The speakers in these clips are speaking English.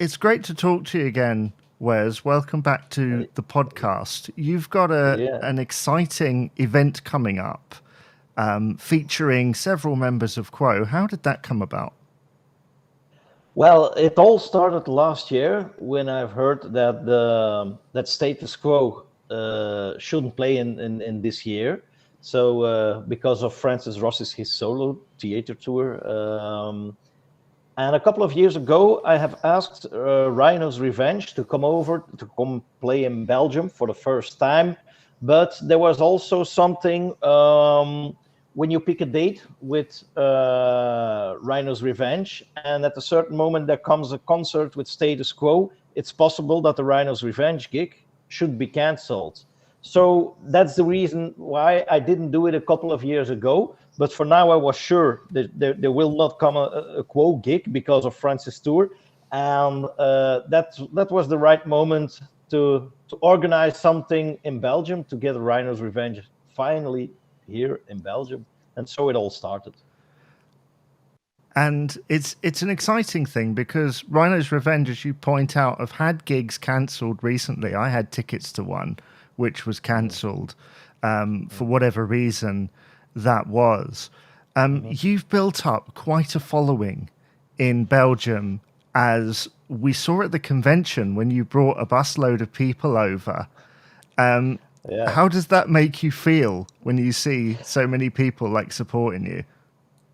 It's great to talk to you again, Wes. Welcome back to the podcast. You've got an exciting event coming up featuring several members of Quo. How did that come about? Well, it all started last year when I've heard that that Status Quo shouldn't play in this year. So because of Francis Rossi's solo theater tour. And a couple of years ago, I have asked Rhino's Revenge to come play in Belgium for the first time. But there was also something when you pick a date with Rhino's Revenge, and at a certain moment there comes a concert with Status Quo, it's possible that the Rhino's Revenge gig should be cancelled. So that's the reason why I didn't do it a couple of years ago. But for now, I was sure that there will not come a Quo gig because of Francis' tour. And that was the right moment to organize something in Belgium to get Rhino's Revenge finally here in Belgium. And so it all started. And it's an exciting thing because Rhino's Revenge, as you point out, have had gigs cancelled recently. I had tickets to one, which was cancelled for whatever reason that was. You've built up quite a following in Belgium, as we saw at the convention when you brought a busload of people over. How does that make you feel when you see so many people like supporting you?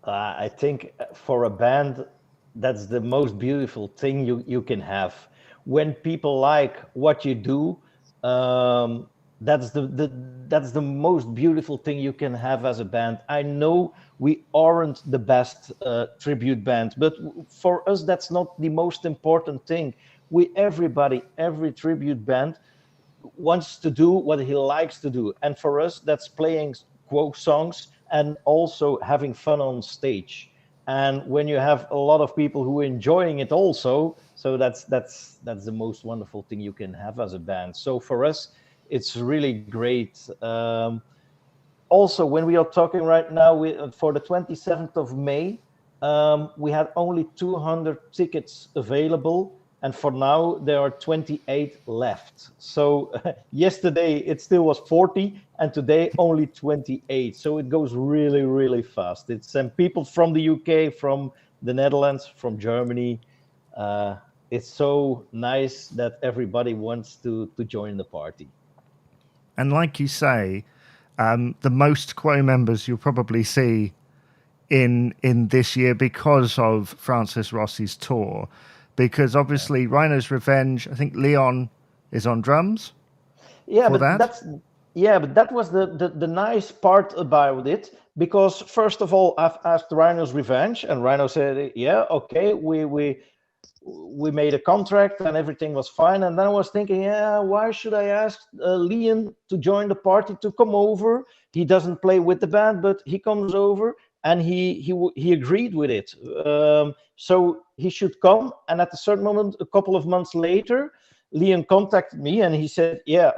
I think for a band, that's the most beautiful thing you can have. When people like what you do, that's the most beautiful thing you can have as a band. I know we aren't the best tribute band, but for us, that's not the most important thing. Every tribute band wants to do what he likes to do. And for us, that's playing Quo songs and also having fun on stage. And when you have a lot of people who are enjoying it also, so that's the most wonderful thing you can have as a band. So for us, it's really great. Also, when we are talking right now, for the 27th of May, we had only 200 tickets available. And for now, there are 28 left. So yesterday, it still was 40, and today only 28. So it goes really, really fast. It's people from the UK, from the Netherlands, from Germany. It's so nice that everybody wants to join the party. And like you say, the most Quo members you'll probably see in this year because of Francis Rossi's tour. Because obviously Rhino's Revenge, I think Leon is on drums. Yeah, but that was the nice part about it. Because first of all, I've asked Rhino's Revenge, and Rhino said, "Yeah, okay, we made a contract and everything was fine." And then I was thinking, yeah, why should I ask Leon to join the party, to come over? He doesn't play with the band, but he comes over, and he agreed with it. So he should come. And at a certain moment, a couple of months later, Leon contacted me and he said, "Yeah,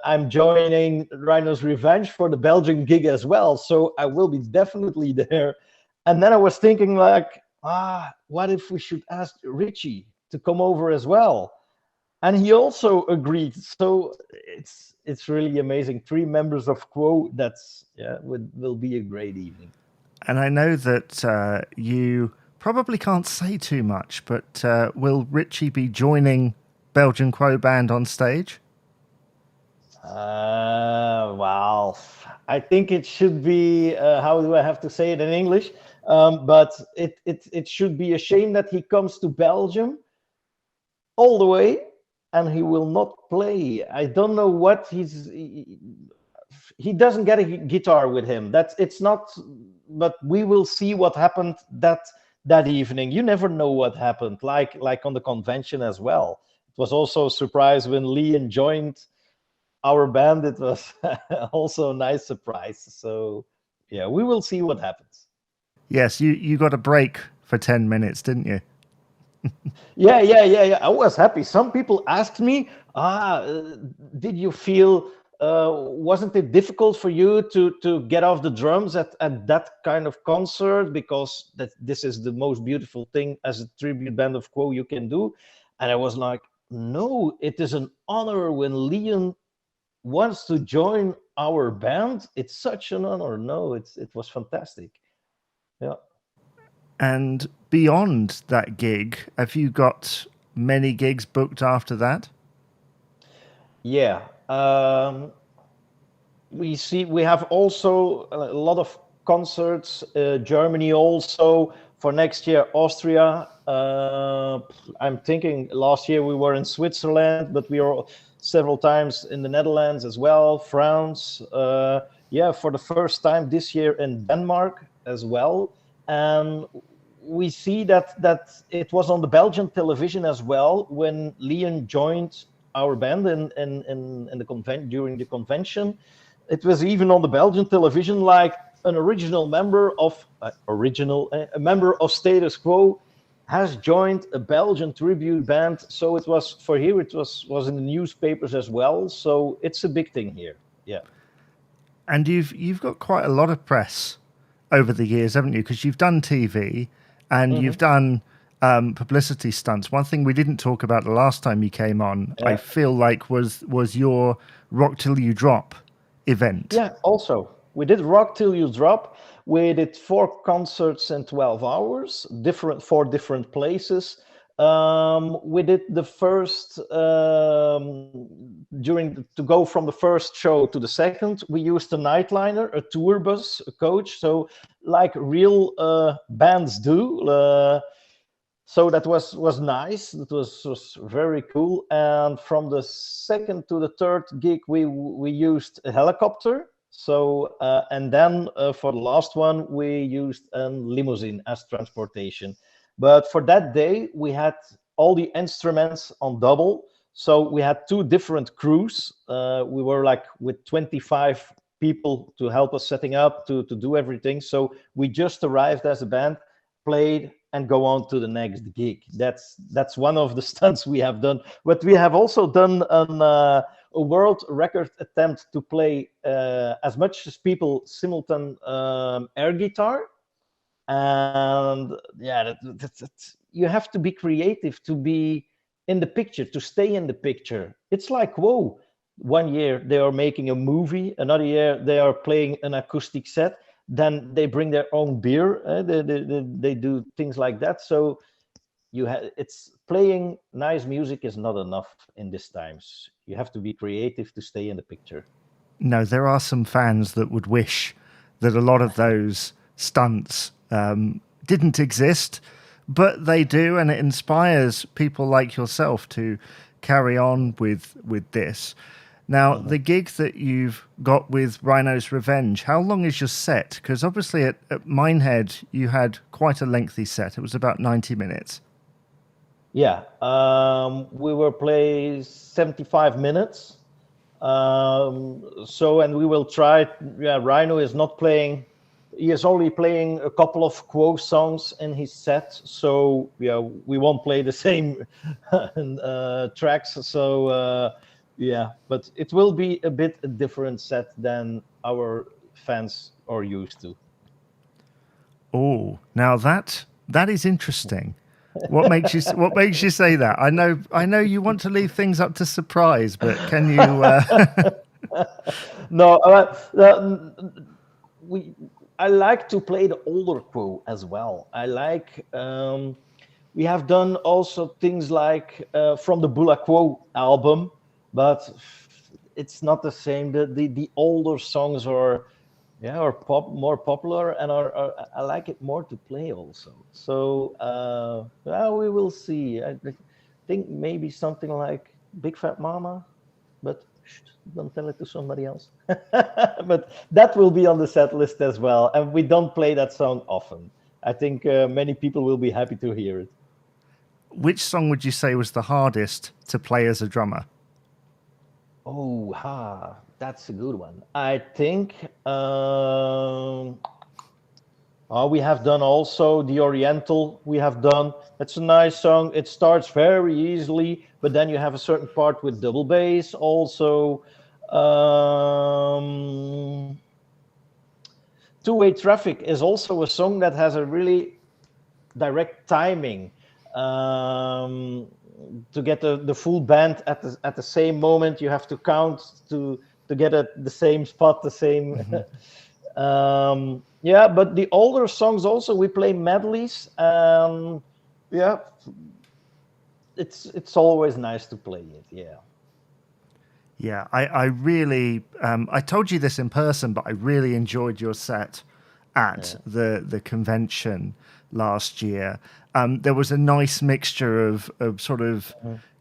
I'm joining Rhino's Revenge for the Belgian gig as well. So I will be definitely there." And then I was thinking like, what if we should ask Richie to come over as well? And he also agreed. So it's really amazing. 3 members of Quo. Will be a great evening. And I know that you probably can't say too much, but will Richie be joining Belgian Quo Band on stage? Well, I think it should be, how do I have to say it in English? But it should be a shame that he comes to Belgium all the way and he will not play. I don't know what he doesn't get a guitar with him. It's not, but we will see what happened that evening. You never know what happened, like on the convention as well. It was also a surprise when Leon joined our band. It was also a nice surprise. So yeah, we will see what happens. Yes, you got a break for 10 minutes, didn't you? Yeah. I was happy. Some people asked me, did you feel wasn't it difficult for you to get off the drums at that kind of concert, because this is the most beautiful thing as a tribute band of Quo you can do? And I was like, no, it is an honor when Leon wants to join our band. It's such an honor. No, it was fantastic. Yeah. And beyond that gig, have you got many gigs booked after that? Yeah. We have also a lot of concerts. Germany also for next year. Austria. I'm thinking last year we were in Switzerland, but we are several times in the Netherlands as well. France. Yeah, for the first time this year in Denmark as well. And we see that it was on the Belgian television as well when Leon joined our band in the during the convention. It was even on the Belgian television, like an original member of a member of Status Quo has joined a Belgian tribute band. So it was for here. It was in the newspapers as well. So it's a big thing here. Yeah. And you've got quite a lot of press over the years, haven't you? Because you've done TV and you've done publicity stunts. One thing we didn't talk about the last time you came on, I feel like, was your Rock Till You Drop event. Yeah, also. We did Rock Till You Drop. We did 4 concerts in 12 hours, 4 different places. We did the first, to go from the first show to the second, we used a nightliner, a tour bus, a coach, so like real bands do. So that was nice. It was very cool. And from the second to the third gig, we used a helicopter. So and then for the last one, we used a limousine as transportation. But for that day, we had all the instruments on double. So we had 2 different crews. We were like with 25 people to help us setting up, to do everything. So we just arrived as a band, played, and go on to the next gig. That's one of the stunts we have done. But we have also done a world record attempt to play as much as people simultaneous air guitar. And yeah, you have to be creative to be in the picture, to stay in the picture. It's like, whoa, one year they are making a movie, another year they are playing an acoustic set, then they bring their own beer, they do things like that. So it's playing nice music is not enough in these times. You have to be creative to stay in the picture. No, there are some fans that would wish that a lot of those stunts didn't exist, but they do, and it inspires people like yourself to carry on with this. Now, the gig that you've got with Rhino's Revenge, how long is your set? Because obviously at Minehead, you had quite a lengthy set. It was about 90 minutes. Yeah, we were playing 75 minutes. And we will try. Yeah, Rhino is not playing. He is only playing a couple of Quo songs in his set. So yeah, we won't play the same tracks. So yeah, but it will be a bit a different set than our fans are used to. Oh, now that is interesting. What makes you say that? I know you want to leave things up to surprise, but can you? No, I like to play the older Quo as well. I like. We have done also things like from the Bula Quo album, but it's not the same. The older songs are. Yeah, or more popular, and I like it more to play also. So well, we will see. I think maybe something like Big Fat Mama, but don't tell it to somebody else. But that will be on the set list as well, and we don't play that song often. I think many people will be happy to hear it. Which song would you say was the hardest to play as a drummer? Oh, that's a good one. I think we have done also the Oriental. We have done. That's a nice song. It starts very easily, but then you have a certain part with double bass also. Um, Two-way traffic is also a song that has a really direct timing, um, to get the full band at the same moment. You have to count to get at the same spot, the same. Yeah, but the older songs also we play medleys. Yeah, it's always nice to play it. Yeah. Yeah, I really, I told you this in person, but I really enjoyed your set at the convention last year. There was a nice mixture of sort of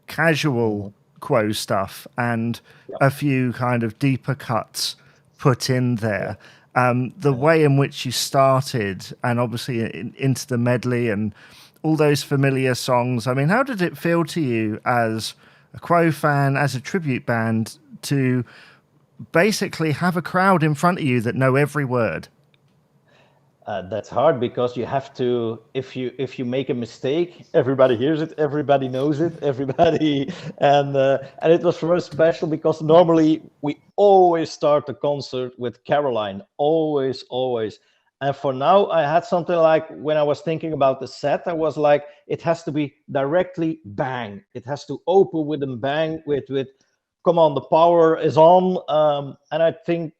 casual Quo stuff and a few kind of deeper cuts put in there. The way in which you started, and obviously into the medley and all those familiar songs. I mean, how did it feel to you as a Quo fan, as a tribute band, to basically have a crowd in front of you that know every word? That's hard because you have to. If you make a mistake, everybody hears it, everybody knows it, everybody, and it was very special because normally we always start the concert with Caroline, always. And for now, I had something like when I was thinking about the set, I was like, it has to be directly bang. It has to open with a bang, with come on, the power is on, and I think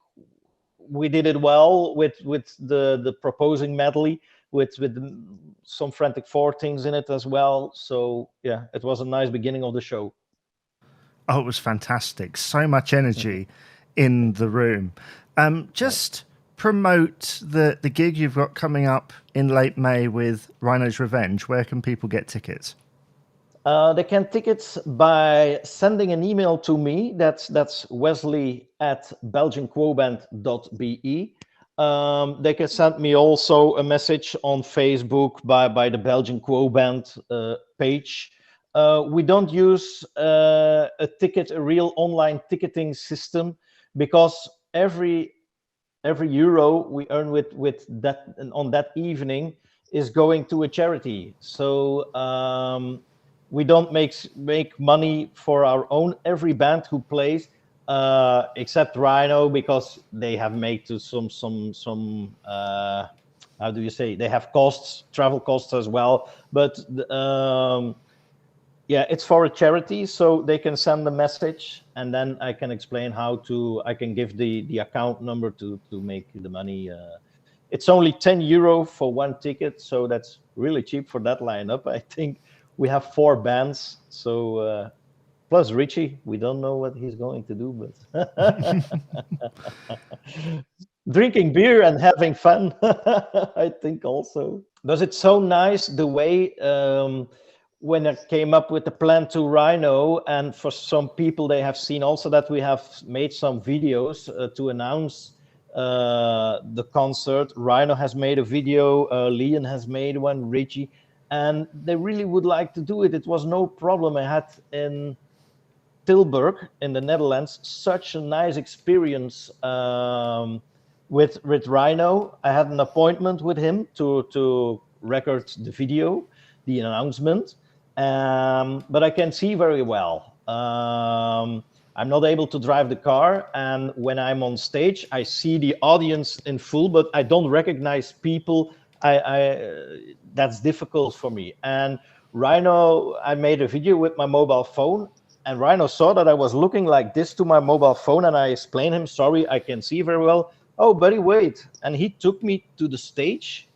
we did it well with the proposing medley with some frantic four things in it as well. So yeah, it was a nice beginning of the show. Oh, it was fantastic. So much energy in the room. Just promote the gig you've got coming up in late May with Rhino's Revenge. Where can people get tickets? They can tickets by sending an email to me. That's Wesley at belgianquoband.be. They can send me also a message on Facebook by the Belgian Quo Band page. We don't use a real online ticketing system, because every euro we earn with that on that evening is going to a charity. So we don't make money for our own. Every band who plays, except Rhino, because they have made to some how do you say, they have costs, travel costs as well. But yeah, it's for a charity, so they can send a message, and then I can explain I can give the account number to make the money. It's only €10 for one ticket, so that's really cheap for that lineup. I think we have 4 bands, so plus Richie, we don't know what he's going to do, but drinking beer and having fun, I think also. Does it so nice the way when I came up with the plan to Rhino, and for some people they have seen also that we have made some videos to announce the concert. Rhino has made a video, Leon has made one, Richie, and they really would like to do it. It was no problem. I had in Tilburg in the Netherlands such a nice experience with Rhino. I had an appointment with him to record the video, the announcement, but I can see very well. I'm not able to drive the car, and when I'm on stage, I see the audience in full, but I don't recognize people. That's difficult for me. And Rhino, I made a video with my mobile phone, and Rhino saw that I was looking like this to my mobile phone, and I explained him, sorry, I can see very well. Oh, buddy, wait. And he took me to the stage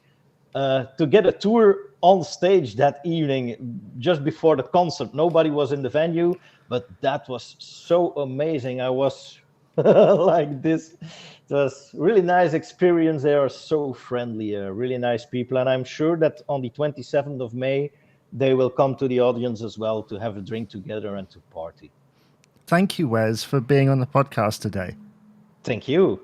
to get a tour on stage that evening, just before the concert. Nobody was in the venue, but that was so amazing. I was like this. It was really nice experience. They are so friendly, really nice people. And I'm sure that on the 27th of May, they will come to the audience as well to have a drink together and to party. Thank you, Wes, for being on the podcast today. Thank you.